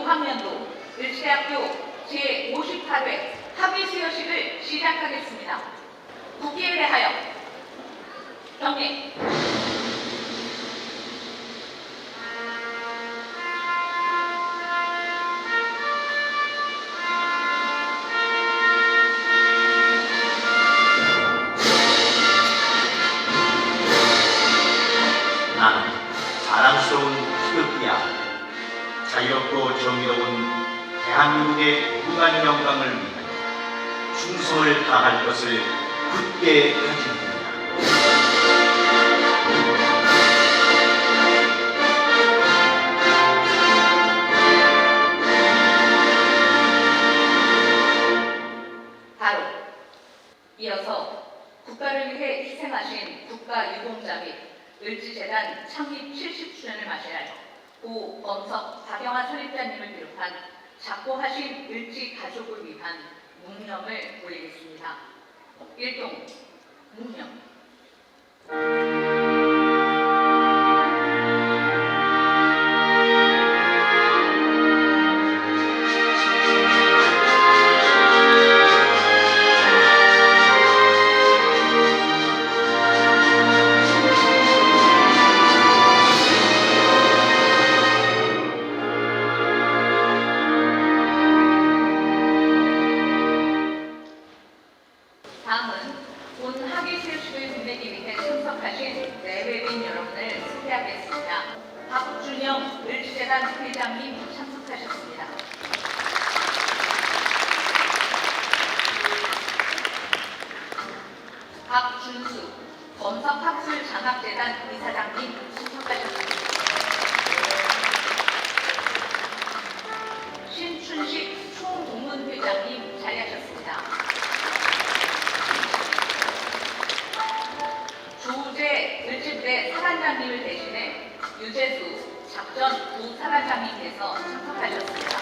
2025학년도 을지대학교 제58회 학위수여식을 시작하겠습니다. 국기에 대하여 경례. 나는 자랑스러운 태극기야. 자유롭고 정의로운 대한민국의 무한 영광을 위하여 충성을 다할 것을 굳게 다짐합니다. 바로 이어서 국가를 위해 희생하신 국가유공자 및 을지재단 창립 70주년을 맞이하여 고 범석 박영하 설립자님을 비롯한 작고하신 을지 가족을 위한 묵념을 올리겠습니다. 일동 묵념. 다음은 본 학위수여식을 빛내기 위해 참석하신 내외빈 여러분을 소개하겠습니다. 박준영 을지재단 회장님 참석하셨습니다. 박준수 범석학술장학재단 이사장님 참석하셨습니다. 신춘식 총동문회장님 자리하셨습니다. 조우재 을지부대 사단장님을 대신해 유재수 작전 부사단장님께서 참석하셨습니다.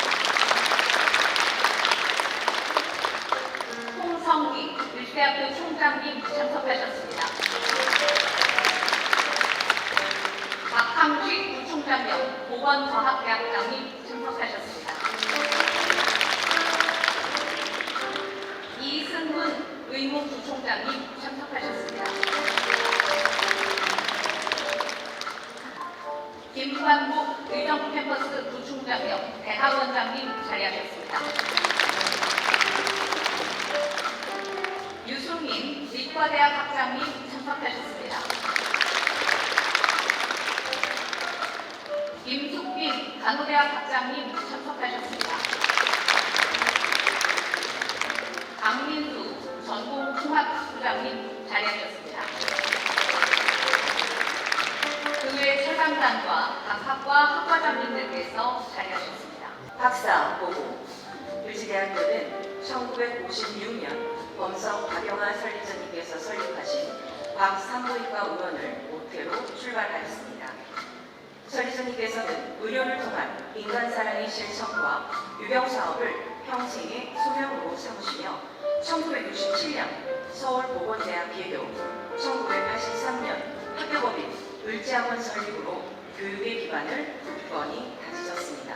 홍성기 을지대학교 총장님 참석하셨습니다. 박항식 부총장 겸 보건과학대학장님 참석하셨습니다. 이승훈 의무부총장님 참석하셨습니다. 김관복 의정부캠퍼스 부총장 겸 대학원장님 자리하셨습니다. 유승민理과대학 학장님 참석하셨습니다. 김숙빈 간호대학 학장님 참석하셨습니다. 강민수 전공통합학부장님 자리하셨습니다. 그 외 철강단과 각 학과 학과장님들께서 자리하셨습니다. 박사 보고 을지대학교는 1956년 범석 박영하 설립자님께서 설립하신 박산부인과 의원을 모태로 출발하였습니다. 설립자님께서는 의료를 통한 인간사랑의 실천과 유병사업을 평생의 소명으로 삼으시며 1967년 서울보건대학 개교, 1983년 학교법인 을지학원 설립으로 교육의 기반을 굳건히 다지셨습니다.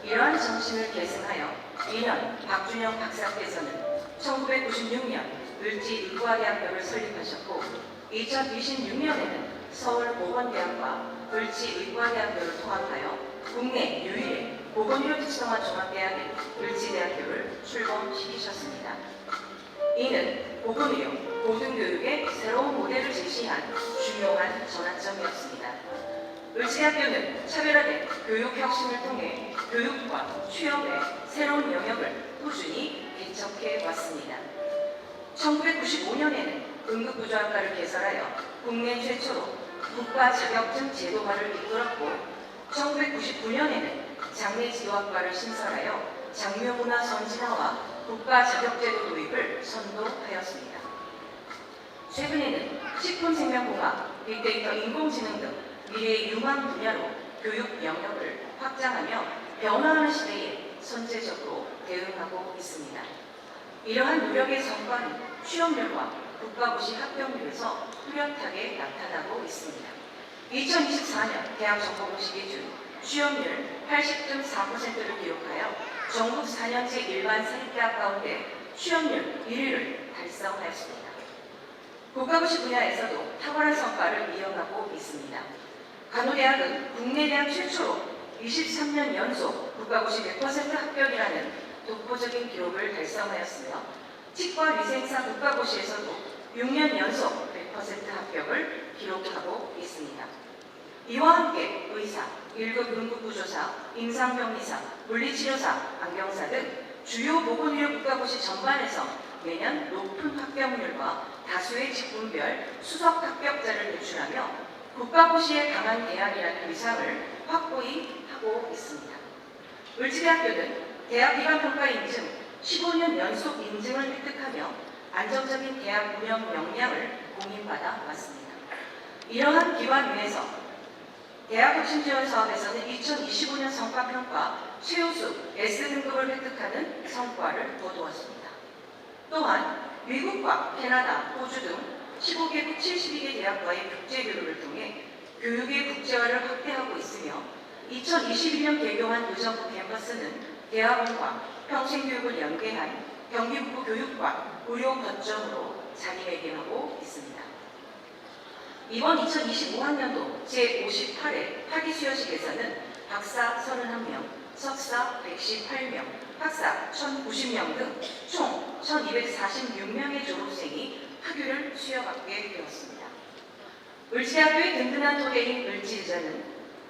이러한 정신을 계승하여 2년 박준영 박사께서는 1996년 을지의과대학교를 설립하셨고 2026년에는 서울보건대학과 을지의과대학교를 통합하여 국내 유일의 보건의료 특성화 종합대학인 을지대학교를 출범시키셨습니다. 이는 보건의료, 고등교육의 새로운 모델을 제시한 중요한 전환점이었습니다. 을지대학교는 차별화된 교육혁신을 통해 교육과 취업의 새로운 영역을 꾸준히 개척해 왔습니다. 1995년에는 응급구조학과를 개설하여 국내 최초로 국가 자격증 제도화를 이끌었고 1999년에는 장례지도학과를 신설하여 장묘문화 선진화와 국가 자격제도 도입을 선도하였습니다. 최근에는 식품생명공학, 빅데이터 인공지능 등 미래의 유망 분야로 교육 영역을 확장하며 변화하는 시대에 선제적으로 대응하고 있습니다. 이러한 노력의 성과는 취업률과 국가고시 합격률에서 뚜렷하게 나타나고 있습니다. 2024년 대학 정보공시 기준 취업률 80.4%를 기록하여 전국 4년제 일반 사립대학 가운데 취업률 1위를 달성하였습니다. 국가고시 분야에서도 탁월한 성과를 이어가고 있습니다. 간호대학은 국내 대학 최초로 23년 연속 국가고시 100% 합격이라는 독보적인 기록을 달성하였으며 치과위생사 국가고시에서도 6년 연속 100% 합격을 기록하고 있습니다. 이와 함께 의사, 1급 응급구조사, 임상병리사, 물리치료사, 안경사 등 주요 보건의료 국가고시 전반에서 매년 높은 합격률과 다수의 직군별 수석 합격자를 배출하며 국가고시에 강한 대학이라는 위상을 확고히 하고 있습니다. 을지대학교는 대학기관평가 인증 15년 연속 인증을 획득하며 안정적인 대학 운영 역량을 공인받아 왔습니다. 이러한 기반 위에서 대학혁신지원사업에서는 2025년 성과평가 최우수 S등급을 획득하는 성과를 거두었습니다. 또한 미국과 캐나다, 호주 등 15개국 72개 대학과의 국제교류를 통해 교육의 국제화를 확대하고 있으며 2022년 개교한 의정부 캠퍼스는 대학원과 평생교육을 연계한 경기북부 교육과 의료 거점으로 자리매김하고 있습니다. 이번 2025학년도 제58회 학위수여식에서는 박사 31명, 석사 118명, 학사 1090명 등 총 1246명의 졸업생이 학위를 수여받게 되었습니다. 을지대학교의 든든한 토대인 을지의자는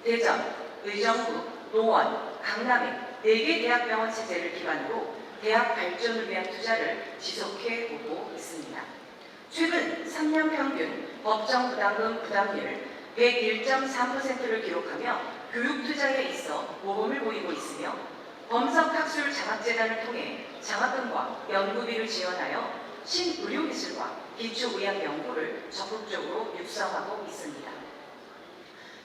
대전, 의정부, 노원, 강남의 4개 대학병원 체제를 기반으로 대학 발전을 위한 투자를 지속해 오고 있습니다. 최근 3년 평균 법정 부담금 부담률 101.3%를 기록하며 교육 투자에 있어 모범을 보이고 있으며 범석학술 장학재단을 통해 장학금과 연구비를 지원하여 신의료기술과 기초의학 연구를 적극적으로 육성하고 있습니다.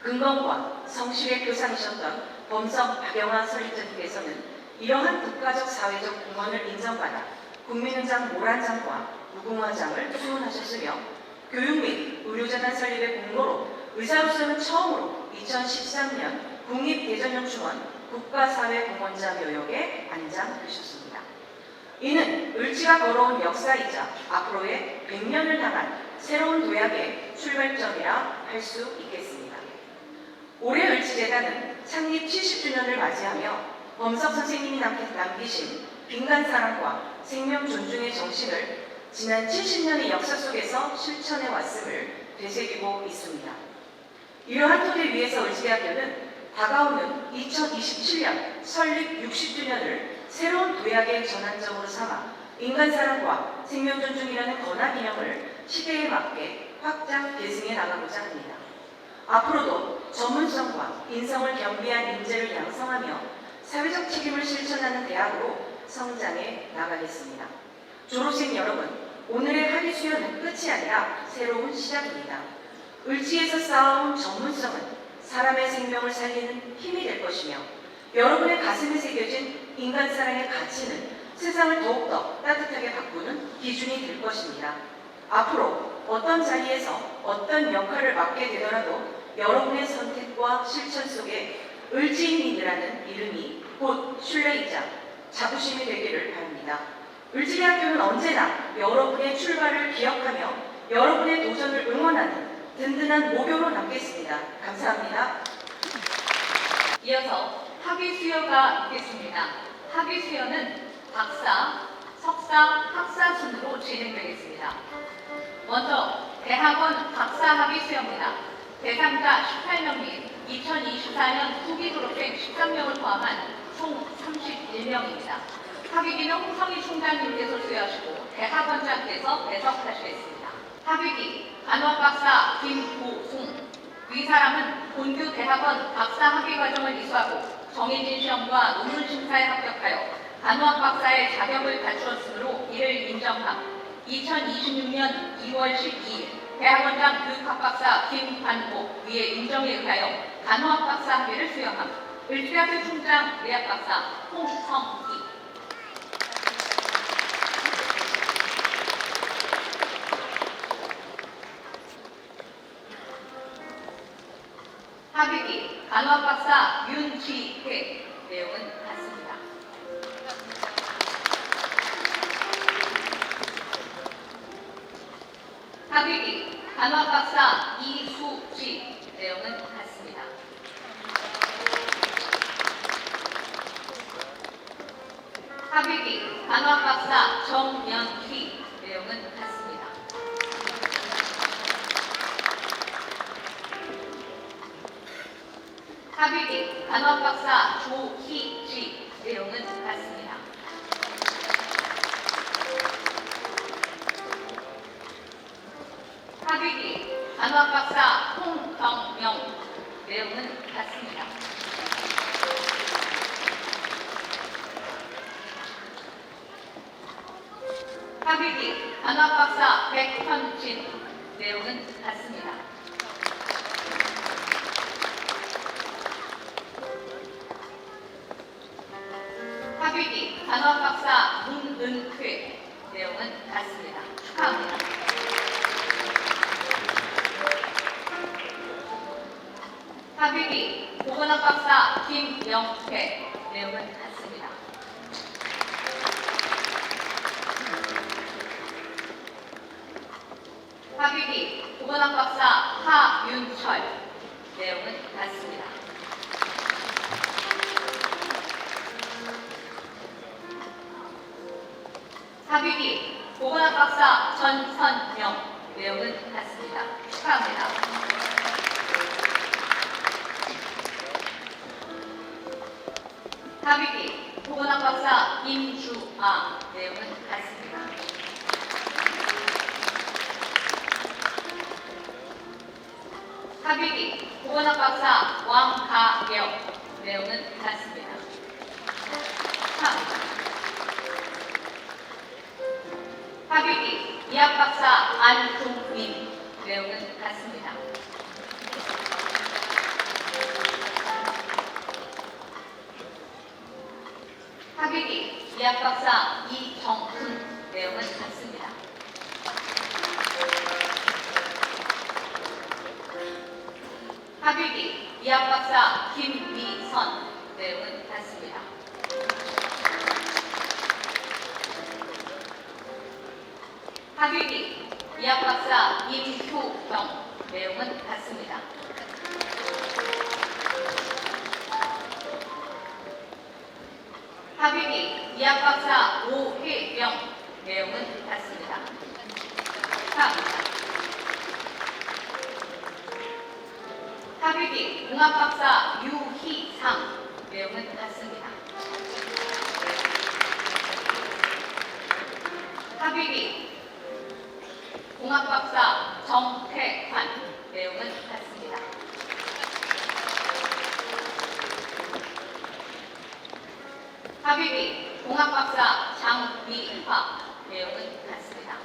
근검과 성실의 교상이셨던 범석 박영하 설립자님께서는 이러한 국가적 사회적 공헌을 인정받아 국민훈장 모란장과 무궁화장을 수훈하셨으며 교육 및 의료재단 설립의 공로로 의사로서는 처음으로 2013년 국립대전영충원 국가사회공헌자 묘역에 안장되셨습니다. 이는 을지가 걸어온 역사이자 앞으로의 100년을 향한 새로운 도약의 출발점이라 할 수 있겠습니다. 올해 을지재단은 창립 70주년을 맞이하며 범석 선생님이 남기신 빈간사랑과 생명 존중의 정신을 지난 70년의 역사 속에서 실천해 왔음을 되새기고 있습니다. 이러한 토대 위에서 을지대학교는 다가오는 2027년 설립 60주년을 새로운 도약의 전환점으로 삼아 인간사랑과 생명존중이라는 권한이념을 시대에 맞게 확장 계승해 나가고자 합니다. 앞으로도 전문성과 인성을 겸비한 인재를 양성하며 사회적 책임을 실천하는 대학으로 성장해 나가겠습니다. 졸업생 여러분, 오늘의 학위 수여는 끝이 아니라 새로운 시작입니다. 을지에서 쌓아온 전문성은 사람의 생명을 살리는 힘이 될 것이며 여러분의 가슴에 새겨진 인간사랑의 가치는 세상을 더욱더 따뜻하게 바꾸는 기준이 될 것입니다. 앞으로 어떤 자리에서 어떤 역할을 맡게 되더라도 여러분의 선택과 실천 속에 을지인이라는 이름이 곧 신뢰이자 자부심이 되기를 바랍니다. 을지대학교는 언제나 여러분의 출발을 기억하며 여러분의 도전을 응원하는 든든한 모교로 남겠습니다. 감사합니다. 이어서 학위 수여가 있겠습니다. 학위 수여는 박사, 석사, 학사 순으로 진행되겠습니다. 먼저 대학원 박사 학위 수여입니다. 대상자 18명 및 2024년 후기 졸업생 13명을 포함한 총 31명입니다. 학위기는 홍성희 총장님께서 수여하시고 대학원장께서 배석하시겠습니다. 학위기 간호학 박사 김보송. 위 사람은 본교 대학원 박사 학위 과정을 이수하고 정해진 시험과 논문 심사에 합격하여 간호학 박사의 자격을 갖추었으므로 이를 인정함. 2026년 2월 12일 대학원장 교육학 박사 김관복 위의 인정에 의하여 간호학 박사 학위를 수여함. 을지대학교 총장 의학 박사 홍성희. 학위기 간호학 박사 윤지회. 내용은 같습니다. 학위비 간호학 박사 이수지. 내용은 같습니다. 학위비 간호학 박사 정연희. 내용은 같습니다. 학위비 간호학 박사 조희지. 내용은 같습니다. 학위비 간호학 박사 홍경영. 내용은 같습니다. 학위비 간호학 박사 백현진. 내용은 같습니다. 학위비 간호학 박사 문은회. 내용은 같습니다. 축하합니다. 학위비 보건학 박사 김영회. 내용은 같습니다. 학위비 보건학 박사 하윤철. 내용은 같습니다. 학위비 보건학 박사 전선영. 내용은 같습니다. 축하합니다. 학위비 보건학 박사 임주아. 내용은 같습니다. 학위비 보건학 박사 왕가영. 내용은 같습니다. 축하합니다. 학위비 이학 박사 안종민. 내용은 같습니다. 학위비 이학 박사 이정훈. 내용은 같습니다. 학위비 이학 박사 김미선. 내용은 같습니다. 학위비 이학 박사 임효경. 내용은 같습니다. 학위비 이학 박사 오혜영. 내용은 같습니다. 축하합니다. 학위비 공학 박사 유희상. 내용은 같습니다. 학위비 공학 박사 정태환. 내용은 같습니다. 학위비 공학 박사 장미화. 내용은 같습니다.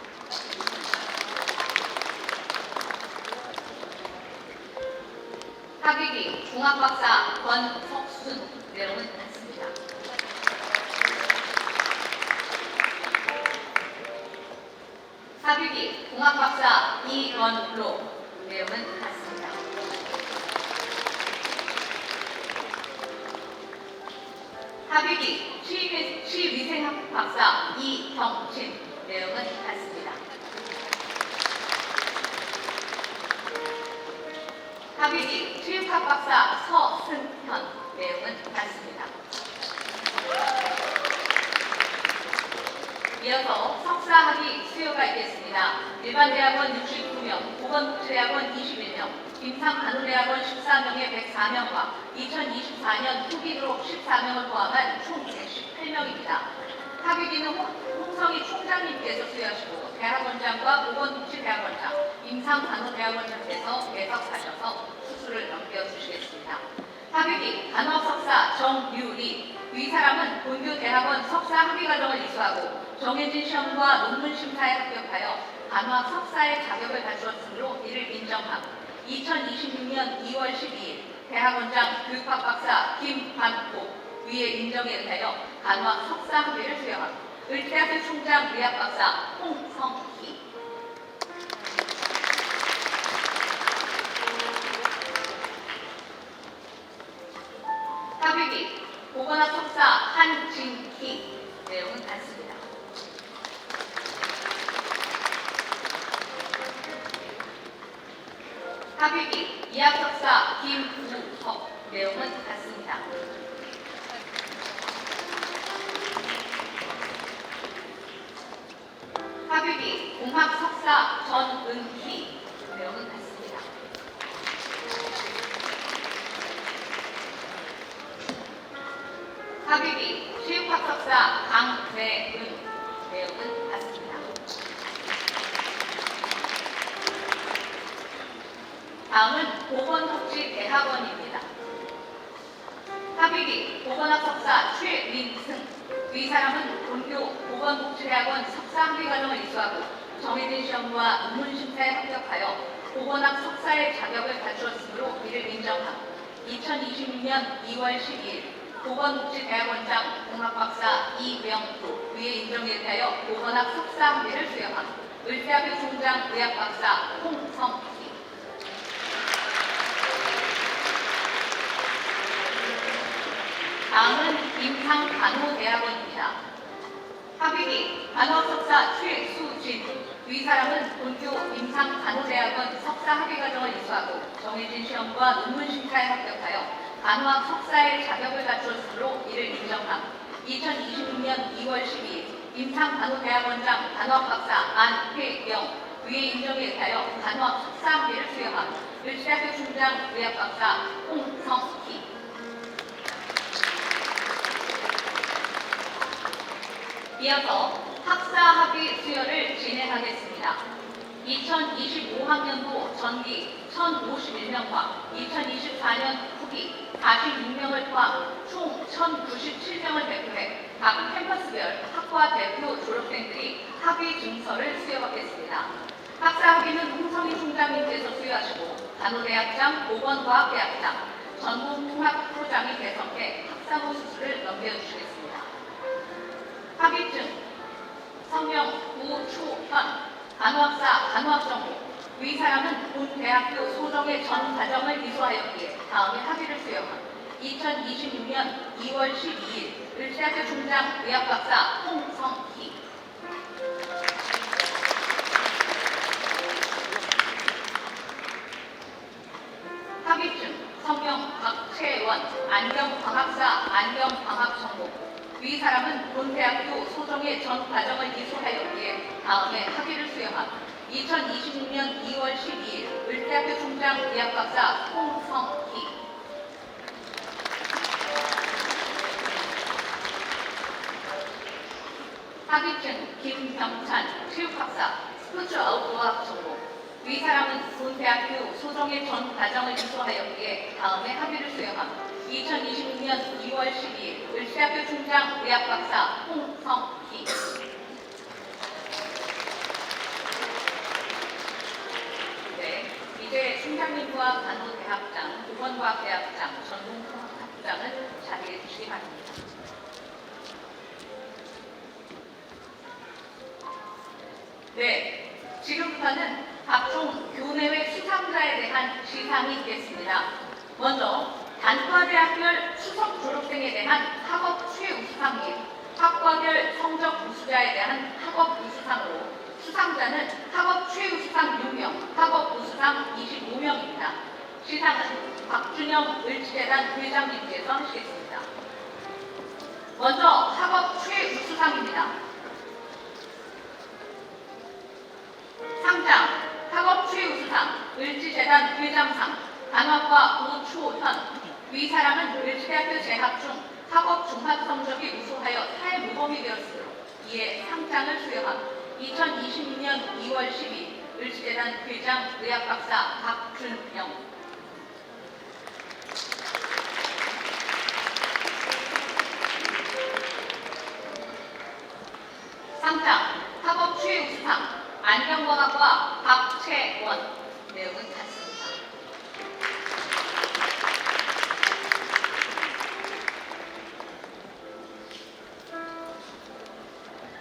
학위비 공학 박사 권석순. 내용은 같습니다. 학위비 공학 박사 이원로. 내용은 같습니다. 학위비 치위생학 박사 이경진. 내용은 같습니다. 학위비 체육학 박사 서승현. 내용은 같습니다. 이어서 석사 학위 수요가 있겠습니다. 일반대학원 69명, 보건복지대학원 21명, 임상간호대학원 14명에 104명과 2024년 후기 졸업 14명을 포함한 총 118명입니다. 학위비는 홍성희 총장님께서 수여하시고 대학원장과 보건복지대학원장, 임상간호대학원장께서 배석하셔서 수술을 넘겨주시겠습니다. 학위비 간호학 석사 정유리. 위 사람은 본교 대학원 석사 학위 과정을 이수하고 정해진 시험과 논문 심사에 합격하여 간호학 석사의 자격을 갖추었으므로 이를 인정하고 2026년 2월 12일 대학원장 교육학 박사 김환옥 위의 인정에 의하여 간호학 석사 학위를 수여하고 을지대학교 총장 의학 박사 홍성희. 합의비 보건학 석사 한진희. 내용은 같습니다. 합의비 이학 석사 김우석. 내용은 같습니다. 합의비 공학 석사 전은희. 내용은 같습니다. 합의비 체육학 석사 강대은. 내용은 같습니다. 다음은 보건복지대학원입니다. 합의비 보건학 석사 최민승. 위 사람은 본교 보건복지대학원 석사 학위 과정을 이수하고 정해진 시험과 논문 심사에 합격하여 보건학 석사의 자격을 갖추었으므로 이를 인정함. 2026년 2월 12일 보건복지대학원장 공학박사 이명도. 위의 인정에 대하여 보건학 석사 학위를 수여함. 을대학교 총장 의학박사 홍성희. 다음은 임상간호대학원입니다. 합의비 간호학 석사 최수진. 위 사람은 본교 임상간호대학원 석사 학위 과정을 이수하고 정해진 시험과 논문 심사에 합격하여 간호학 석사의 자격을 갖추었으므로 이를 인정함. 2026년 2월 12일 임상간호대학원장 간호학 박사 안혜영. 위의 인정에 대하여 간호학 석사 학위를 수여함. 을지대학교 총장 의학박사 홍성희. 이어서 학사 학위 수여를 진행하겠습니다. 2025학년도 전기 1051명과 2024년 후기 46명을 포함 총 1097명을 대표해 각 캠퍼스별 학과 대표 졸업생들이 학위 증서를 수여받겠습니다. 학사 학위는 홍성희 총장님께서 수여하시고 간호대학장, 보건과학대학장, 전공통합부장이 배석해 학사모 수술을 넘겨주시겠습니다. 합의증 성명 우초현. 간호학사 간호학전공. 위 사람은 본 대학교 소정의 전 과정을 이수하였기에 다음에 합의를 수여함. 2026년 2월 12일 을지대학교 총장 의학박사 홍성희. 합의증 성명 박채원. 안경광학사 안경광학전공. 위 사람은 본 대학교 소정의 전 과정을 이수하였기에 다음에 학위를 수여함. 2026년 2월 12일 을대학교 총장 의학박사 홍성희. 합의증 김병찬. 체육학사 스포츠 아웃도어학 전공. 위 사람은 본 대학교 소정의 전 과정을 이수하였기에 다음에 학위를 수여함. 2026년 2월 12일 을지대학교 총장 의학박사 홍성희. 네, 이제 총장님과 간호대학장, 보건과학대학장, 전공통합부장은 자리해 주시기 바랍니다. 네, 지금부터는 각종 교내외 수상자에 대한 시상이 있겠습니다. 먼저 단과대학별 수석 졸업생에 대한 학업 최우수상 및 학과별 성적 우수자에 대한 학업 우수상으로 수상자는 학업 최우수상 6명, 학업 우수상 25명입니다. 시상은 박준영 을지대단 회장님께서 하시겠습니다. 먼저 학업 최우수상입니다. 상장 학업 최우수상 을지재단 회장상 간호학과 오초현. 위 사람은 을지대학교 재학 중 학업 종합 성적이 우수하여 사회모범이 되었으므로 이에 상장을 수여함. 2026년 2월 10일 을지재단 회장 의학박사 박준영. 상장 학업 최우수상 안경광학과 박채원. 내용은 같습니다.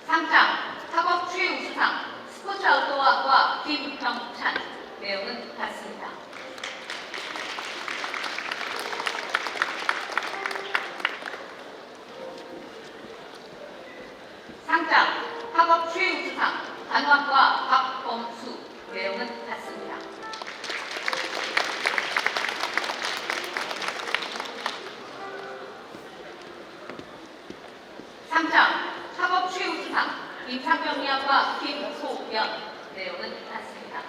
상장 학업 최우수상 스포츠 아웃도어학과 김병찬. 내용은 같습니다. 상장 학업 최우수상 단학과 박범수. 내용은 같습니다. 상장 학업 최우수상 임상병리학과 김소연. 내용은 같습니다.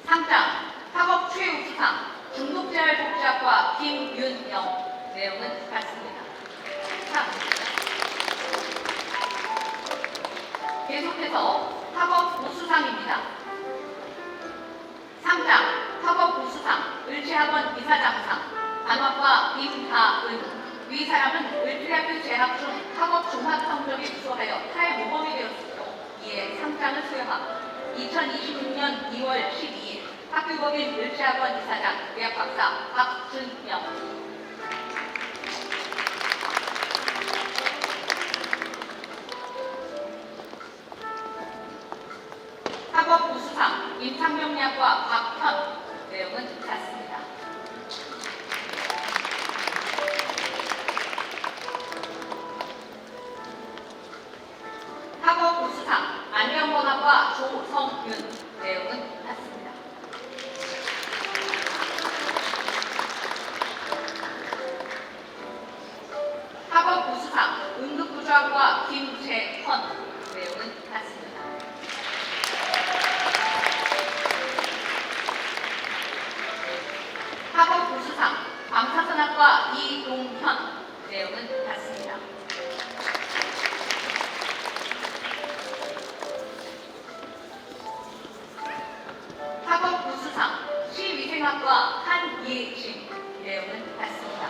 상장 학업 최우수상 중국재활복지학과 김윤영. 내용은 같습니다. 계속해서 학업 우수상입니다. 상장 학업 우수상 을지학원 이사장상 단학과 임다은. 위 사람은 을지대학교 재학 중 학업 종합 성적이 우수하여 탈모범이 되었으므로 이에 상장을 수여하고 2026년 2월 12일 학교법인 을지학원 이사장 의학박사 박준영. 학업 우수상 임상병리학과 박현. 내용은 같습니다. 학업 우수상 안경건학과 조성윤. 내용은 같습니다. 학업 우수상 응급구조학과 김재헌. 내용은 같습니다. 학업 우수상 방사선학과 이동현. 내용은 같습니다. 학업 우수상 시위생학과 한예진. 내용은 같습니다.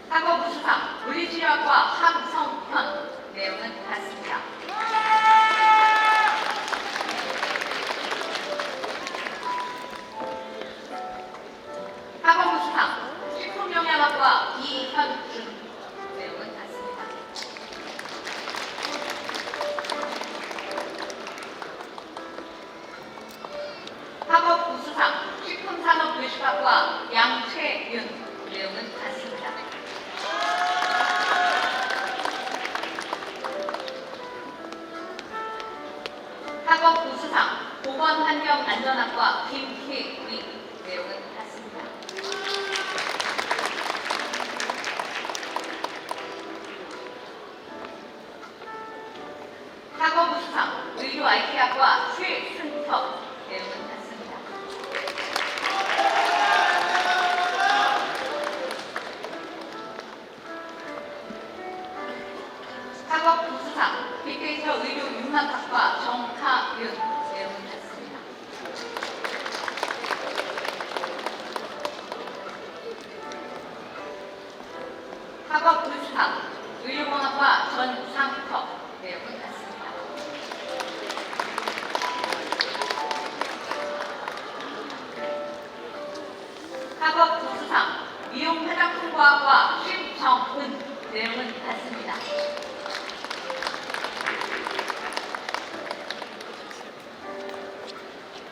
학업 우수상 물리치료학과 함성현. 내용은 같습니다. 학업 우수상 식품영양학과 이현준. 내용은 같습니다. 학업 우수상 식품산업의식학과 양채윤. 내용은 같습니다. 학업 우수상 보건환경안전학과 김혜위. 내용은 같습니다. 학업 우수상 의료 IT학과 최승혁. 내용은 같습니다. 학업 우수상 빅데이터 의료 융합학과 정하윤. 내용은 같습니다. 학업 우수상 의료공학과 전상석. 내용은 같습니다. 학업 우수상 미용화장품과학과 심정은. 내용은 같습니다.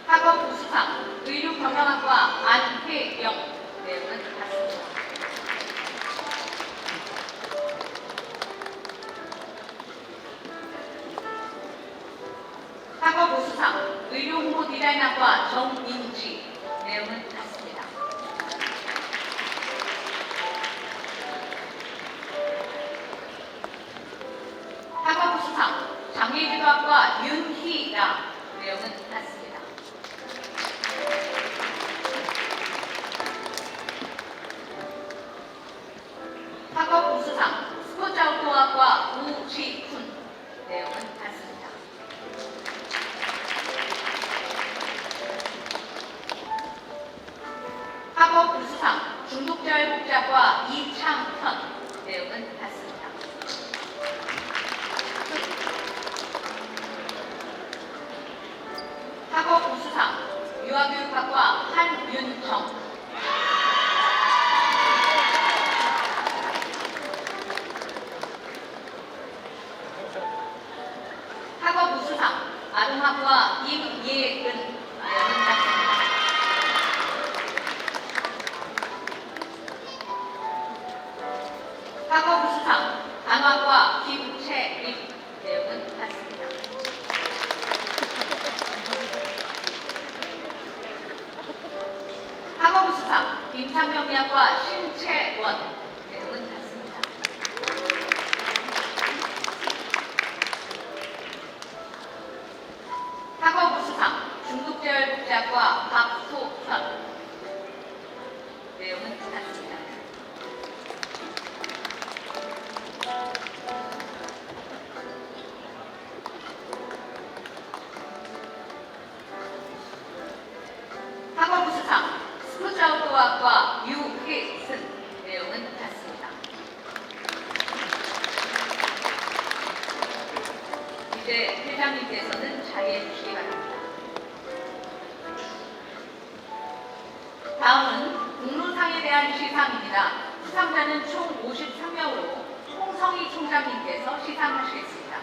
학업 우수상 의료경영학과 안혜영. 내용은 같습니다. 학업 우수상 의료홍보디자인학과 정인지. 내용은 같습니다. 학업 우수상 장애지도학과 윤희라. 내용은 같습니다. 학업 우수상 스포츠아웃도어학과 우지훈. 내용은 같습니다. 학업 우수상 중독재활복지학과 이창현. 내용은 같습니다. 학업 우수상 아동학과 임예은 내용은 같습니다. 학업 우수상 간호학과 김채림 내용은 같습니다. 학업 우수상 임상병리학과 신채원 내용은 같습니다. 학업 우수상 중국재활복지학과 박소현 내용은 같습니다. 학업 우수상 스포츠 아웃도어학과 유혜승 내용은 같습니다. 이제 회장님께서는 자리해 주시기 바랍니다. 다음은 공로상에 대한 시상입니다. 수상자는 총 53명으로 홍성희 총장님께서 시상하시겠습니다.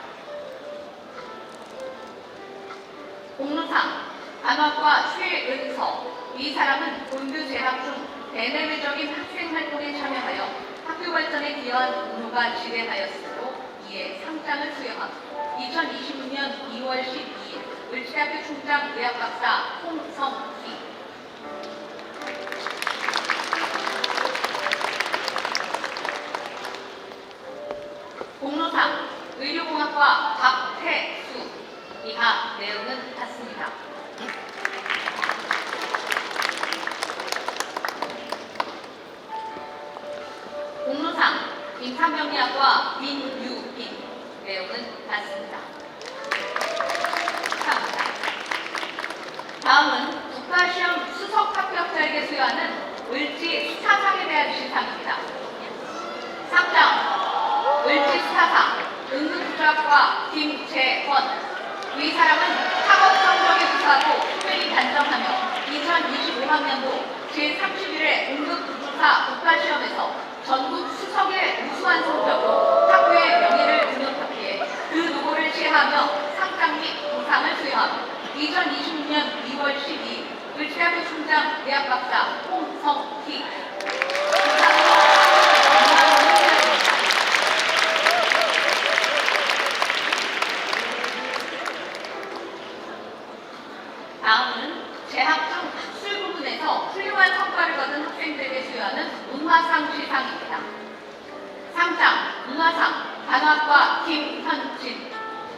공로상 간호학과 최은서. 이 사람은 본교 재학 중 대내외적인 학생 활동에 참여하여 학교 발전에 기여한 공로가 지대하였으므로 이에 상장을 수여하고 2026년 2월 12일 을지대학교 총장 의학박사 홍성희. 공로상 의료공학과 박태수. 이하 내용은 같습니다. 공로상 임상병리학과 민유빈 내용은 같습니다. 축하합니다. 다음은 국가시험 수석 합격자에게 수여하는 을지 스타상에 대한 시상입니다. 상장 을지 스타상 응급부조학과 김재원. 이 사람은 학업 성적에 우수하고 특별히 단정하며 2025학년도 제31회 응급부조사 국가시험에서 전국 수석의 우수한 성적으로 학교의 명예를 등용하기에 그 노고를 시하며 상장 및 보상을 수여하고 2026년 2월 12일 을지대학교 총장 의학박사 홍성희. 다음은 재학 중 학술 부문에서 훌륭한 성과를 거둔 학생들에게 수여하는 문화상 시상입니다. 상장 문화상 간호학과 김현진.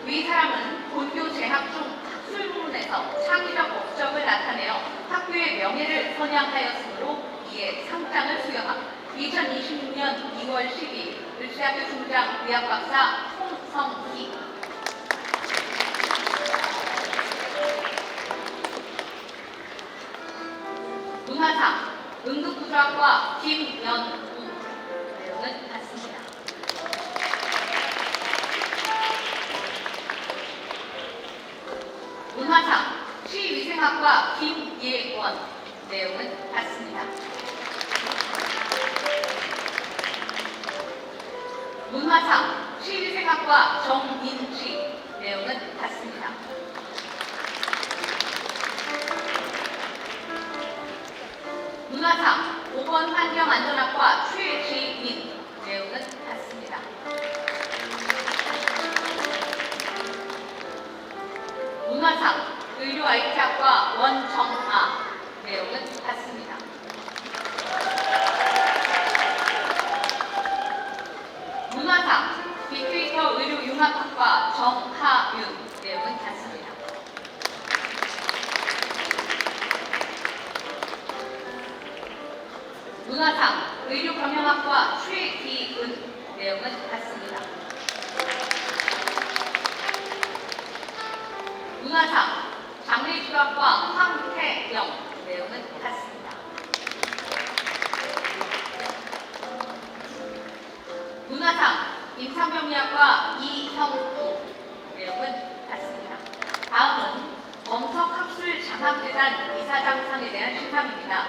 이 사람은 본교 재학 중 학술 부문에서 창의적 업적을 나타내어 학교의 명예를 선양하였으므로 이에 상장을 수여하고 2026년 2월 12일 을지대학교 총장 의학박사 홍성희. 문화상 응급부조학과 김연우. 내용은 같습니다. 문화상 시위생학과 김예원. 내용은 같습니다. 문화상 시위생학과 정민지. 내용은 같습니다. 문화상 보건환경안전학과 최지민. 내용은 같습니다. 문화상 의료IT학과 원정아. 내용은 같습니다. 문화상 빅데이터 의료융합학과 정하윤. 내용은 같습니다. 문화상 의료경영학과 최기은. 내용은 같습니다. 문화상 장례주학과 황태영. 내용은 같습니다. 문화상 임상병리학과 이형우. 내용은 같습니다. 다음은 범석학술장학재단 이사장상에 대한 시상입니다.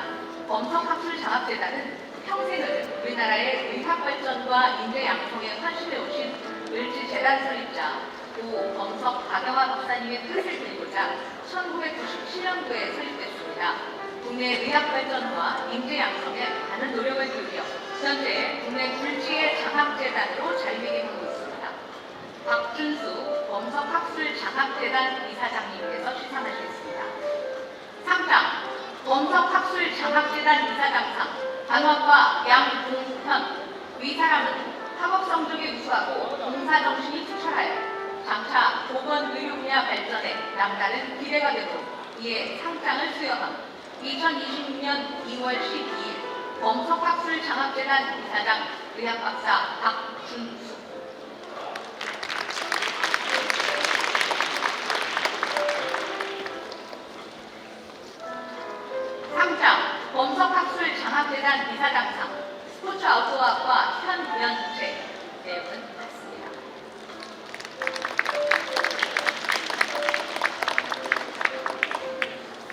범석학술장학재단은 평생을 우리나라의 의학발전과 인재 양성에 헌신해 오신 을지 재단 설립자 고 범석 박영화 박사님의 뜻을 들고자 1997년도에 설립됐습니다. 국내 의학 발전과 인재 양성에 많은 노력을 기울여 현재 국내 굴지의 장학재단으로 자리매김하고 있습니다. 박준수 범석학술장학재단 이사장님께서 시상하시겠습니다. 상장 범석학술장학재단 이사장상 간호학과 양동현. 위 사람은 학업 성적이 우수하고 봉사정신이 투철하여 장차 보건 의료 분야 발전에 남다른 기대가 되도록 이에 상장을 수여함. 2026년 2월 12일 범석학술장학재단 이사장 의학박사 박준수. 상장 범석학술장학재단 이사장상 스포츠 아웃도어학과 현연재. 내용은 같습니다.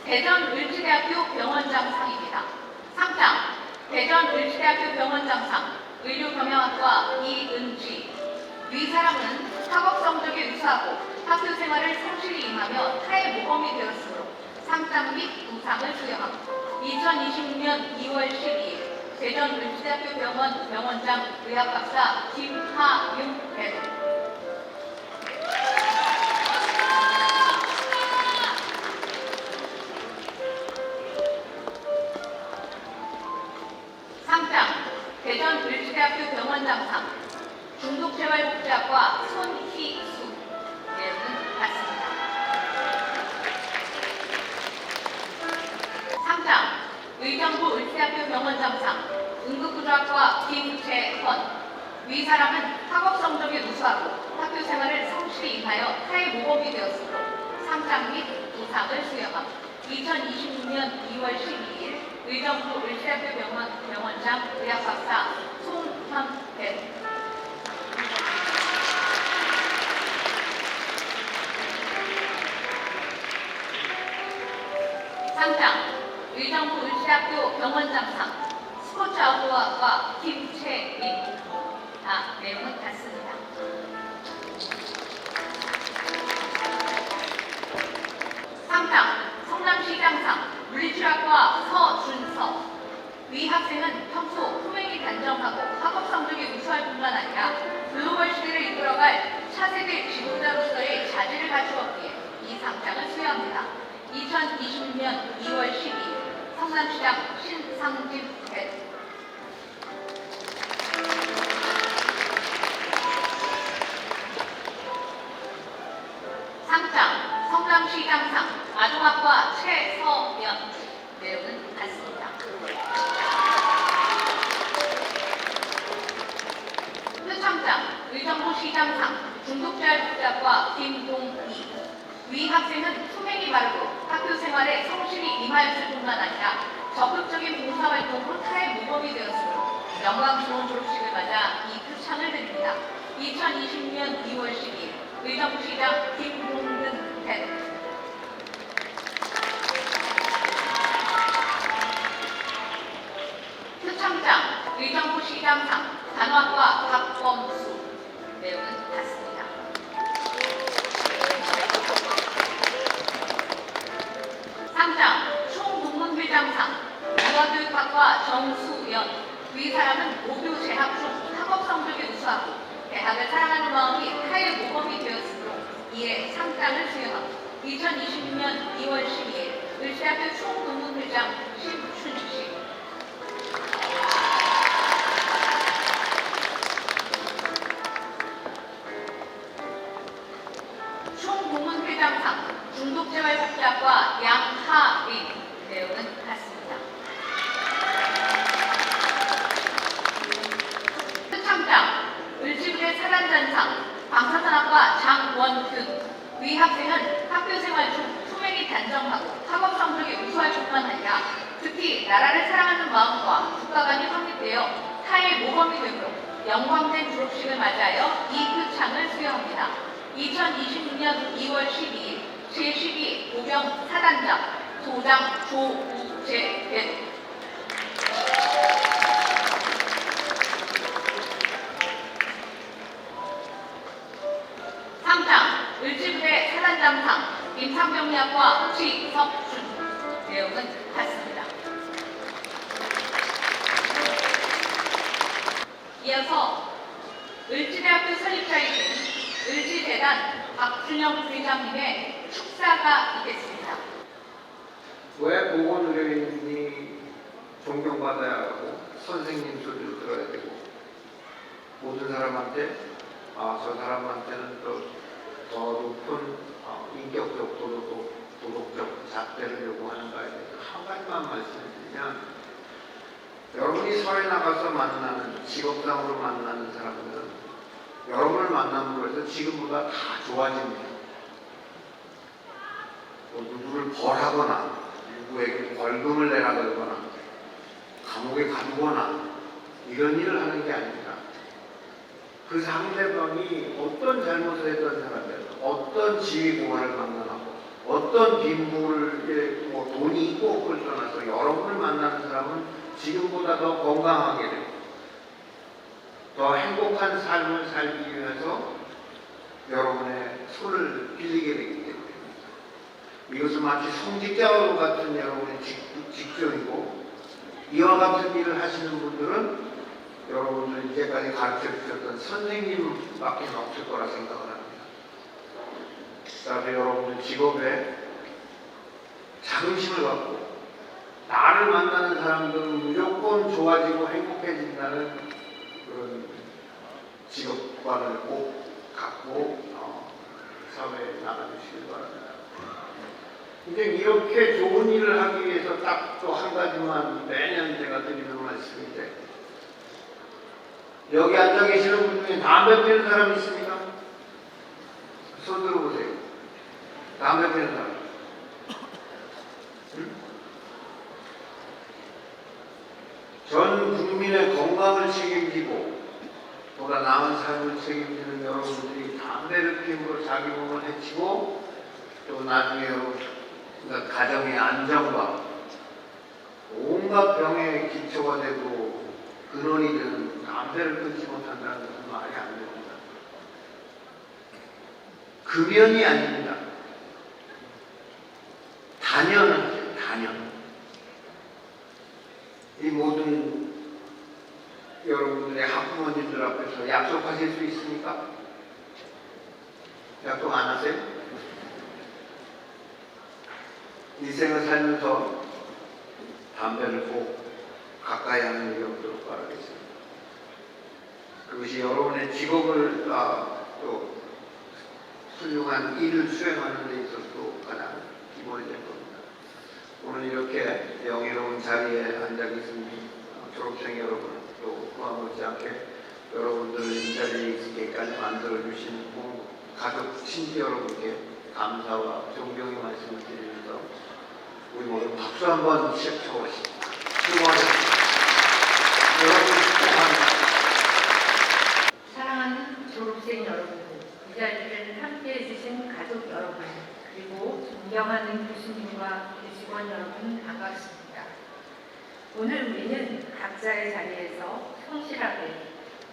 대전 을지대학교 병원장상입니다. 상장 대전 을지대학교 병원장상 의료경영학과 이은지. 위 사람은 학업 성적이 우수하고 학교 생활을 성실히 임하며 타의 모범이 되었으므로 상장 및 부상을 수여하고 2026년 2월 12일 대전 을지대학교 병원 병원장 의학박사 김하용 배로. 상장 대전 을지대학교 병원장상 중독재활복지학과 손희수. 내용은 같습니다. 상장 의정부 을지대학교 병원장상 응급구조학과 김재헌. 위 사람은 학업 성적이 우수하고 학교 생활을 성실히 임하여 타의 모범이 되었으므로 상장 및 부상을 수여함. 2026년 2월 12일 의정부 을지대학교 병원장 의학박사 송현배. 상장 의정부 을지대학교 병원장상 스포츠 아웃도어학과 김채민. 내용은 같습니다. 상장 성남시장상 물리치료학과 서준석. 위 학생은 평소 소명이 단정하고 학업 성적이 우수할 뿐만 아니라 글로벌 시대를 이끌어갈 차세대 지도자로서의 자질을 갖추었기에 이 상장을 수여합니다. 2026년 2월 12일 성남시장 신상진 대. 상장 성남시장상 아동학과 최서연. 내용은 같습니다. 표창장 의정부시장상 중독재활복지학과 김동희. 위 학생은 수명이 마르고 학교 생활에 성실히 임하였을 뿐만 아니라 적극적인 봉사활동으로 타의 모범이 되었으므로 영광스러운 졸업식을 맞아 이 표창을 드립니다. 2020년 2월 12일 의정부시장 김동근 대. 표창장 의정부시장상 간호학과 박범수. 내용은 같습니다. 상장 총동문회장상 유아교육학과 정수연. 위 사람은 모두 재학 중 학업 성적이 우수하고 대학을 사랑하는 마음이 타의 모범이 되었으므로 이에 상장을 수여하고 2026년 2월 12일 을지대학교 총동문회장 심춘식. 총동문회장상 중독재활복지학과 양하린. 내용은 같습니다. 표창장 을지부대 사단장상 방사선학과 장원균. 위 학생은 학교 생활 중 소명이 단정하고 학업 성적이 우수할 뿐만 아니라 특히 나라를 사랑하는 마음과 국가관이 확립되어 타의 모범이 되므로 영광된 졸업식을 맞이하여 이 표창을 수여합니다. 2026년 2월 12일 제12 보병 사단장 소장 조우재배. 상장 찬장상 임상병리학과 최석준. 내용은 같습니다. 이어서 을지대학교 설립자이신 을지재단 박준영 회장님의 축사가 있겠습니다. 왜 보건의료인이 존경받아야 하고 선생님 소리를 들어야 되고 모든 사람한테 저 사람한테는 더 높은 인격적 도덕적 잣대를 요구하는가에 대해서 한 가지만 말씀드리면, 여러분이 사회 나가서 만나는 직업상으로 만나는 사람들은 여러분을 만남으로 해서 지금보다 다 좋아집니다. 누구를 벌하거나 누구에게 벌금을 내라 그러거나 감옥에 가두거나 이런 일을 하는 게 아닙니다. 그 상대방이 어떤 잘못을 했던 사람이라도 어떤 지위 고하를 만나고 어떤 빈부를 돈이 있고 없고를 떠나서 여러분을 만나는 사람은 지금보다 더 건강하게 되고 더 행복한 삶을 살기 위해서 여러분의 손을 빌리게 되기 때문입니다. 이것은 마치 성직자와 같은 여러분의 직종이고, 이와 같은 일을 하시는 분들은 여러분들 이제까지 가르쳐 주셨던 선생님밖에 없을 거라 생각을 합니다. 따라서 여러분들 직업에 자긍심을 갖고 나를 만나는 사람들은 무조건 좋아지고 행복해진다는 그런 직업관을 꼭 갖고 사회에 나가주시길 바랍니다. 이제 이렇게 좋은 일을 하기 위해서 딱 또 한 가지만 매년 제가 드리는 말씀인데, 여기 앉아 계시는 분 중에 담배 피우는 사람 있습니까? 손 들어보세요. 담배 피우는 사람. 응? 전 국민의 건강을 책임지고 보다 나은 삶을 책임지는 여러분들이 담배를 피움으로 자기 몸을 해치고 또 나중에 가정의 안정과 온갖 병의 기초가 되고 근원이 되는 담배를 끊지 못한다는 것은 말이 안 됩니다. 금연이 아닙니다. 단연은 단연. 이 모든 여러분들의 학부모님들 앞에서 약속하실 수 있습니까? 약속 안 하세요? 인생을 살면서 담배를 꼭 가까이 하는 일이 없도록 바라겠습니다. 그것이 여러분의 직업을 또 훌륭한 일을 수행하는 데 있어서도 가장 기본이 될 겁니다. 오늘 이렇게 영예로운 자리에 앉아 계신 졸업생 여러분, 또 그와 못지않게 여러분들 이 자리에 있기까지 만들어주신 가족, 친지 여러분께 감사와 존경의 말씀을 드리면서 우리 모두 박수 한번 시작해보겠습니다. 수고하셨습니다. 여러분 축하합니다. 사랑하는 졸업생 여러분, 이 자리를 함께해 주신 가족 여러분, 그리고 존경하는 교수님과 교직원 여러분 반갑습니다. 오늘 우리는 각자의 자리에서 성실하게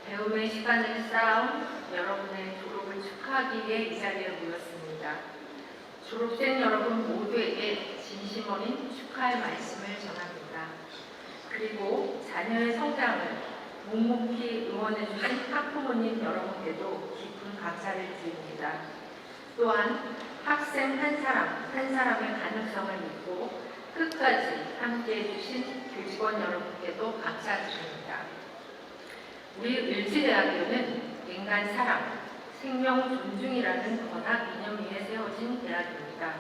배움의 시간을 쌓아온 여러분의 졸업을 축하하기 위해 이 자리에 모였습니다. 졸업생 여러분 모두에게 진심 어린 축하의 말씀을 전합니다. 그리고 자녀의 성장을 묵묵히 응원해 주신 학부모님 여러분께도 깊은 감사를 드립니다. 또한 학생 한 사람 한 사람의 가능성을 믿고 끝까지 함께해 주신 교직원 여러분께도 감사드립니다. 우리 을지대학교는 인간 사랑, 생명 존중이라는 권학 이념 위에 세워진 대학입니다.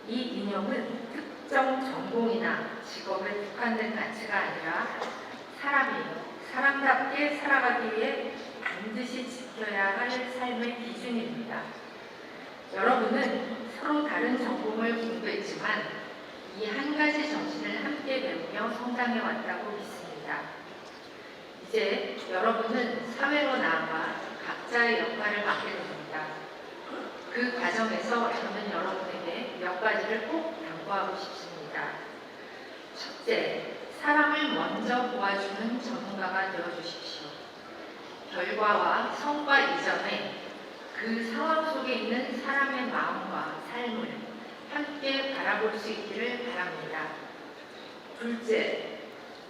이 이념은 특정 전공이나 직업에 국한된 가치가 아니라 사람이 사람답게 살아가기 위해 반드시 지켜야 할 삶의 기준입니다. 여러분은 서로 다른 전공을 공부했지만 이 한 가지 정신을 함께 배우며 성장해 왔다고 믿습니다. 이제 여러분은 사회로 나아가 각자의 역할을 맡게 됩니다. 그 과정에서 저는 여러분에게 몇 가지를 꼭 당부하고 싶습니다. 첫째, 사람을 먼저 도와주는 전문가가 되어주십시오. 결과와 성과 이전에 그 상황 속에 속에 있는 사람의 마음과 삶을 함께 바라볼 수 있기를 바랍니다. 둘째,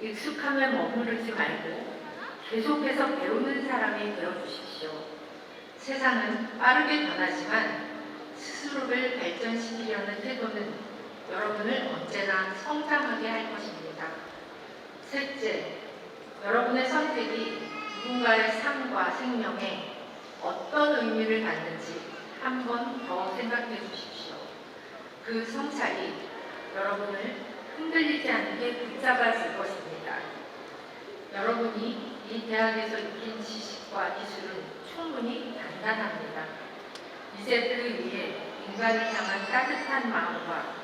익숙함에 머무르지 말고 계속해서 배우는 사람이 되어주십시오. 세상은 빠르게 변하지만 스스로를 발전시키려는 태도는 여러분을 언제나 성장하게 할 것입니다. 셋째, 여러분의 선택이 누군가의 삶과 생명에 어떤 의미를 갖는지 한 번 더 생각해 주십시오. 그 성찰이 여러분을 흔들리지 않게 붙잡아 줄 것입니다. 여러분이 이 대학에서 익힌 지식과 기술은 충분히 단단합니다. 이제 그 위에 인간을 향한 따뜻한 마음과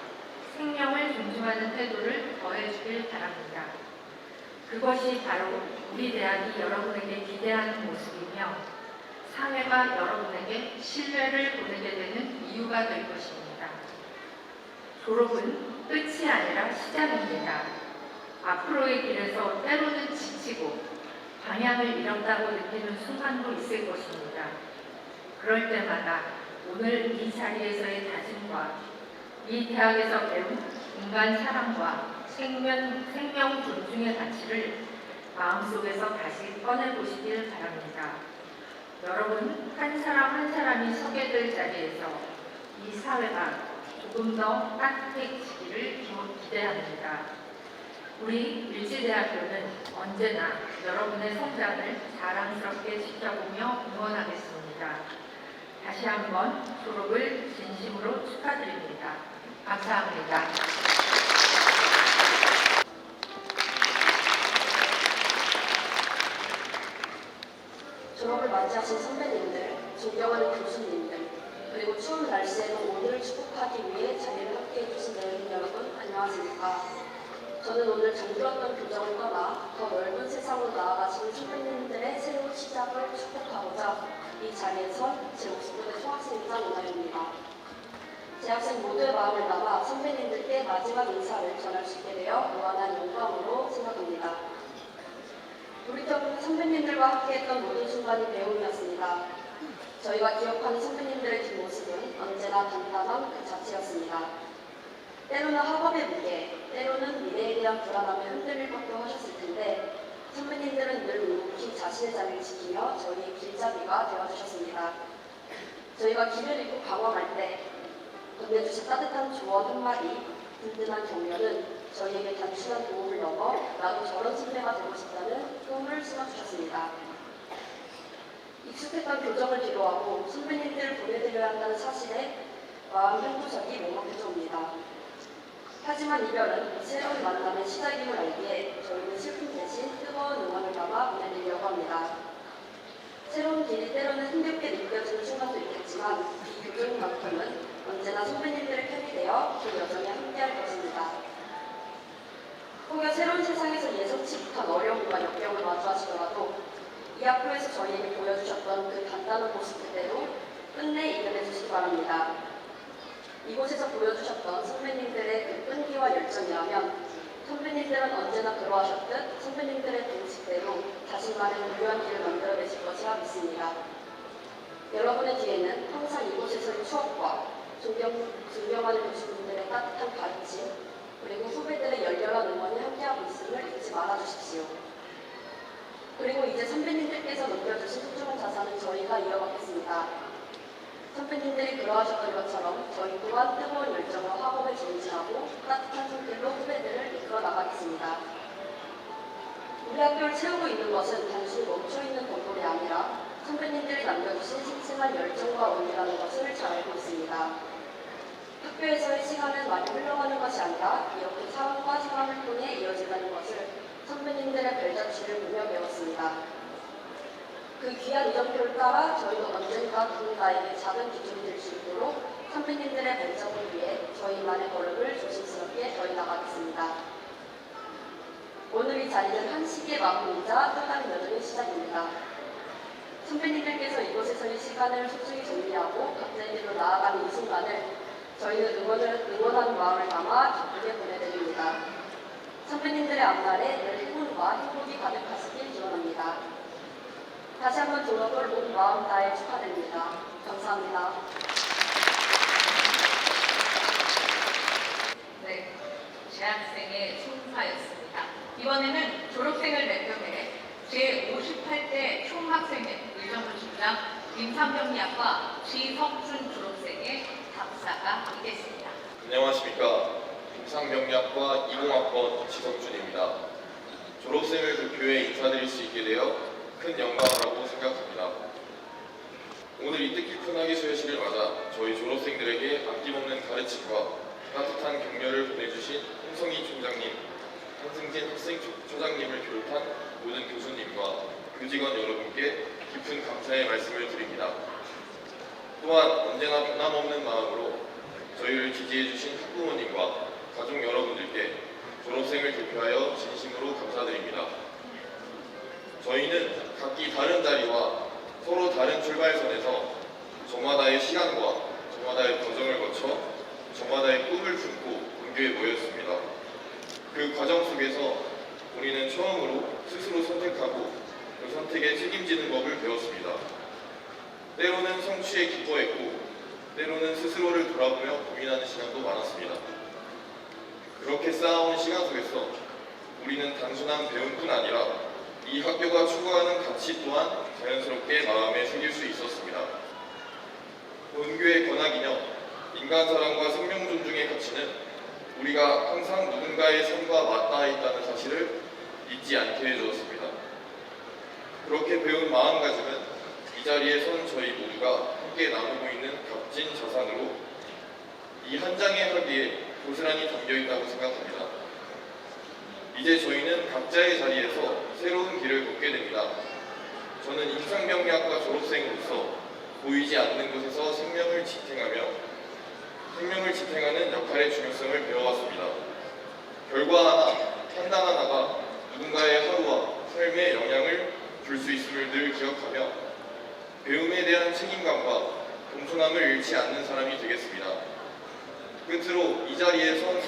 생명을 존중하는 태도를 더해주길 바랍니다. 그것이 바로 우리 대학이 여러분에게 기대하는 모습이며 사회가 여러분에게 신뢰를 보내게 되는 이유가 될 것입니다. 졸업은 끝이 아니라 시작입니다. 앞으로의 길에서 때로는 지치고 방향을 잃었다고 느끼는 순간도 있을 것입니다. 그럴 때마다 오늘 이 자리에서의 다짐과 이 대학에서 배운 인간 사랑과 생명 존중의 가치를 마음속에서 다시 꺼내보시길 바랍니다. 여러분 한 사람 한 사람이 서게 될 자리에서 이 사회가 조금 더 따뜻해지기를 기대합니다. 우리 일지대학교는 언제나 여러분의 성장을 자랑스럽게 지켜보며 응원하겠습니다. 다시 한번 졸업을 진심으로 축하드립니다. 감사합니다. 졸업을 맞이하신 선배님들, 존경하는 교수님들, 그리고 추운 날씨에도 오늘을 축복하기 위해 자리를 함께해 주신 내외인 여러분, 안녕하십니까? 저는 오늘 정들었던 교정을 떠나 더 넓은 세상으로 나아가시는 선배님들의 새로운 시작을 축복하고자 이 자리에서 제 59대 총학생회장 오나입니다. 재학생 모두의 마음을 담아 선배님들께 마지막 인사를 전할 수 있게 되어 무한한 영광으로 생각합니다. 우리 때문에 선배님들과 함께했던 모든 순간이 배움이었습니다. 저희가 기억하는 선배님들의 뒷모습은 언제나 단단함 그 자체였습니다. 때로는 학업의 무게, 때로는 미래에 대한 불안함에 흔들릴 것도 하셨을 텐데 선배님들은 늘 묵묵히 자신의 자리를 지키며 저희의 길잡이가 되어주셨습니다. 저희가 길을 잃고 방황할 때 건네주신 따뜻한 조언 한마디, 든든한 격려는 저희에게 단순한 도움을 넘어 나도 저런 선배가 되고 싶다는 꿈을 심어주셨습니다. 익숙했던 교정을 뒤로하고 선배님들을 보내드려야 한다는 사실에 마음 한구석이 먹먹해져 옵니다. 하지만 이별은 새로운 만남의 시작임을 알기에 저희는 슬픔 대신 뜨거운 응원을 담아 보내드리려고 합니다. 새로운 길이 때로는 힘겹게 느껴지는 순간도 있겠지만 이 교정만큼은 언제나 선배님들의 편이 되어 그 여정에 함께할 것입니다. 혹여 새로운 세상에서 예상치 못한 어려움과 역경을 마주하시더라도 이 학교에서 저희에게 보여주셨던 그 단단한 모습 그대로 끝내 이겨내 주시기 바랍니다. 이곳에서 보여주셨던 선배님들의 그 끈기와 열정이라면 선배님들은 언제나 그러하셨듯 선배님들의 공식대로 자신만의 고유한 길을 만들어내실 것이라 믿습니다. 여러분의 뒤에는 항상 이곳에서의 추억과 존경하는 교수님들의 따뜻한 가르침 그리고 후배들의 열렬한 응원이 함께하고 있음을 잊지 말아주십시오. 그리고 이제 선배님들께서 넘겨주신 소중한 자산은 저희가 이어받겠습니다. 선배님들이 그러하셨던 것처럼 저희 또한 뜨거운 열정으로 학업에 전진하고 따뜻한 손길로 후배들을 이끌어 나가겠습니다. 우리 학교를 채우고 있는 것은 단순히 멈춰있는 건물이 아니라 선배님들이 남겨주신 싱싱한 열정과 의미라는 것을 잘 알고 있습니다. 학교에서의 시간은 많이 흘러가는 것이 아니라 이렇게 사람과 사람을 통해 이어진다는 것을 선배님들의 별자취를 보며 배웠습니다. 그 귀한 이정표를 따라 저희도 언젠가 누군가에게 작은 기준이 될 수 있도록 선배님들의 발전을 위해 저희만의 걸음을 조심스럽게 저희 나가겠습니다. 오늘 이 자리는 한 시기의 마무리이자 또 다른 여정의 시작입니다. 선배님들께서 이곳에서의 시간을 소중히 정리하고 각자의 길로 나아가는 이 순간을 저희는 응원하는 마음을 담아 기쁘게 보내드립니다. 선배님들의 앞날에 늘 행운과 행복이 가득하시길 기원합니다. 다시 한번 졸업을 온 마음 다해 축하드립니다. 감사합니다. 임상병리학과 지석준 졸업생의 답사가 있겠습니다. 안녕하십니까. 임상병리학과 20학번 지석준입니다. 졸업생을 대표해 인사드릴 수 있게 되어 큰 영광이라고 생각합니다. 오늘 이 뜻깊은 학예수여식을 맞아 저희 졸업생들에게 아낌없는 가르침과 따뜻한 격려를 보내주신 홍성희 총장님, 한승진 학생초장님을 비롯한 모든 교수님과 교직원 여러분께 깊은 감사의 말씀을 드립니다. 또한 언제나 변함없는 마음으로 저희를 지지해주신 학부모님과 가족 여러분들께 졸업생을 대표하여 진심으로 감사드립니다. 저희는 각기 다른 자리와 서로 다른 출발선에서 저마다의 시간과 저마다의 과정을 거쳐 저마다의 꿈을 품고 본교에 모였습니다. 그 과정 속에서 우리는 처음으로 스스로 선택하고 그 선택에 책임지는 법을 배웠습니다. 때로는 성취에 기뻐했고 때로는 스스로를 돌아보며 고민하는 시간도 많았습니다. 그렇게 쌓아온 시간 속에서 우리는 단순한 배움뿐 아니라 이 학교가 추구하는 가치 또한 자연스럽게 마음에 새길 수 있었습니다. 본교의 권학이며 인간사랑과 생명 존중의 가치는 우리가 항상 누군가의 삶과 맞닿아 있다는 사실을 잊지 않게 해주었습니다. 그렇게 배운 마음가짐은 이 자리에 선 저희 모두가 함께 나누고 있는 값진 자산으로 이 한 장의 학위에 고스란히 담겨있다고 생각합니다. 이제 저희는 각자의 자리에서 새로운 길을 걷게 됩니다. 저는 임상병리학과 졸업생으로서 보이지 않는 곳에서 생명을 지탱하는 역할의 중요성을 배워왔습니다. 결과 하나, 판단 하나가 누군가의 하루와 삶에 영향을 줄 수 있음을 늘 기억하며 배움에 대한 책임감과 겸손함을 잃지 않는 사람이 되겠습니다. 끝으로 이 자리에 선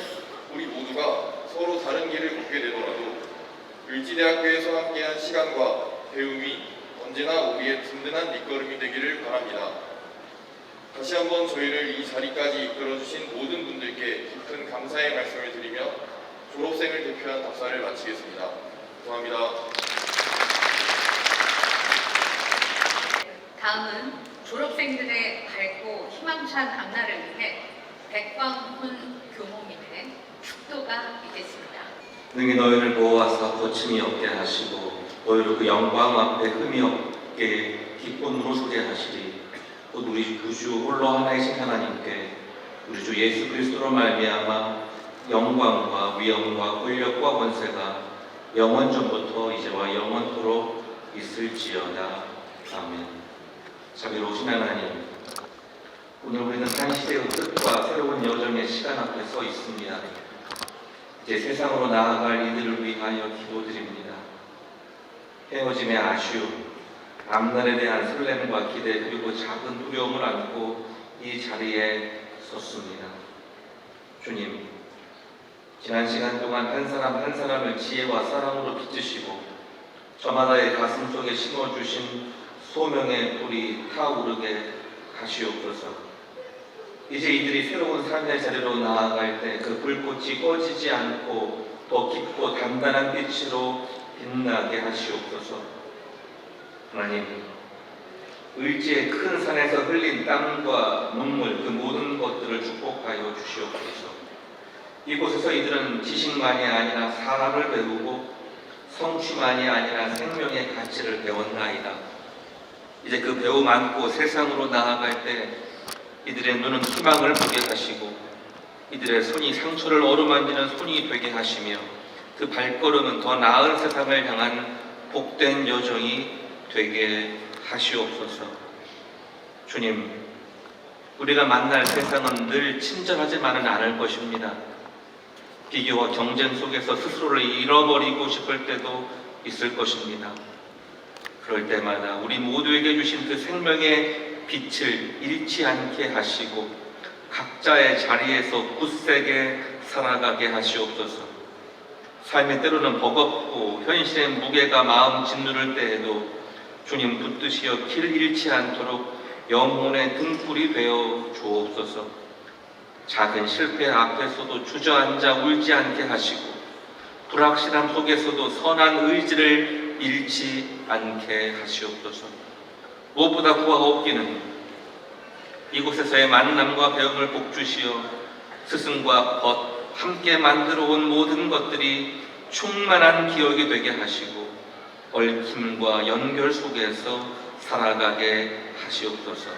우리 모두가 서로 다른 길을 걷게 되더라도 을지대학교에서 함께한 시간과 배움이 언제나 우리의 든든한 밑거름이 되기를 바랍니다. 다시 한번 저희를 이 자리까지 이끌어주신 모든 분들께 깊은 감사의 말씀을 드리며 졸업생을 대표한 답사를 마치겠습니다. 감사합니다. 다음은 졸업생들의 밝고 희망찬 앞날을 위해 백광훈 교목님의 축도가 있겠습니다. 능히 너희를 보호하사 거침이 없게 하시고 너희를 그 영광 앞에 흠이 없게 기쁨으로 소개하시리. 곧 우리 구주 홀로 하나이신 하나님께 우리 주 예수 그리스도로 말미암아 영광과 위엄과 권력과 권세가 영원 전부터 이제와 영원토록 있을지어다. 아멘. 자비로우신 하나님, 오늘 우리는 한 시대의 끝과 새로운 여정의 시간 앞에 서 있습니다. 이제 세상으로 나아갈 이들을 위하여 기도드립니다. 헤어짐의 아쉬움, 앞날에 대한 설렘과 기대 그리고 작은 두려움을 안고 이 자리에 섰습니다. 주님, 지난 시간 동안 한 사람 한 사람을 지혜와 사랑으로 빚으시고 저마다의 가슴 속에 심어주신 소명의 불이 타오르게 하시옵소서. 이제 이들이 새로운 삶의 자리로 나아갈 때 그 불꽃이 꺼지지 않고 더 깊고 단단한 빛으로 빛나게 하시옵소서. 하나님, 을지의 큰 산에서 흘린 땀과 눈물 그 모든 것들을 축복하여 주시옵소서. 이곳에서 이들은 지식만이 아니라 사랑을 배우고 성취만이 아니라 생명의 가치를 배웠나이다. 이제 그 배움 안고 세상으로 나아갈 때 이들의 눈은 희망을 보게 하시고 이들의 손이 상처를 어루만지는 손이 되게 하시며 그 발걸음은 더 나은 세상을 향한 복된 여정이 되게 하시옵소서. 주님, 우리가 만날 세상은 늘 친절하지만은 않을 것입니다. 비교와 경쟁 속에서 스스로를 잃어버리고 싶을 때도 있을 것입니다. 그럴 때마다 우리 모두에게 주신 그 생명의 빛을 잃지 않게 하시고 각자의 자리에서 굳세게 살아가게 하시옵소서. 삶의 때로는 버겁고 현실의 무게가 마음 짓누를 때에도 주님 붙드시어 길 잃지 않도록 영혼의 등불이 되어 주옵소서. 작은 실패 앞에서도 주저앉아 울지 않게 하시고 불확실함 속에서도 선한 의지를 잃지 않게 하시옵소서. 무엇보다 구하가 없기는 이곳에서의 만남과 배움을 복주시어 스승과 벗 함께 만들어 온 모든 것들이 충만한 기억이 되게 하시고 얽힘과 연결 속에서 살아가게 하시옵소서.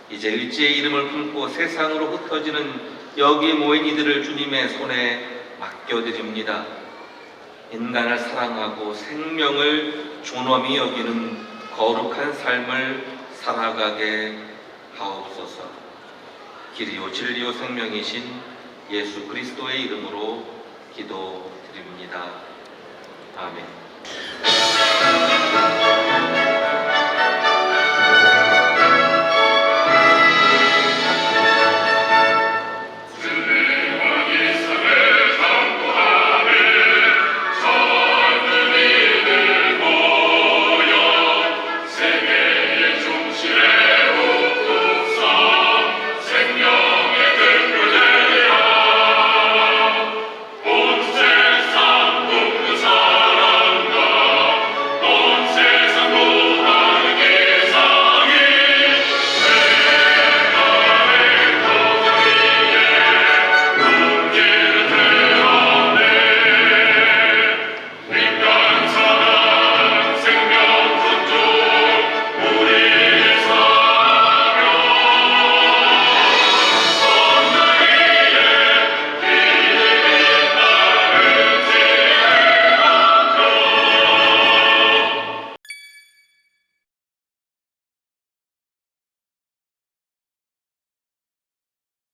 이제 일제의 이름을 품고 세상으로 흩어지는 여기 모인 이들을 주님의 손에 맡겨드립니다. 인간을 사랑하고 생명을 존엄히 여기는 거룩한 삶을 살아가게 하옵소서. 길이요 진리요 생명이신 예수 그리스도의 이름으로 기도드립니다. 아멘.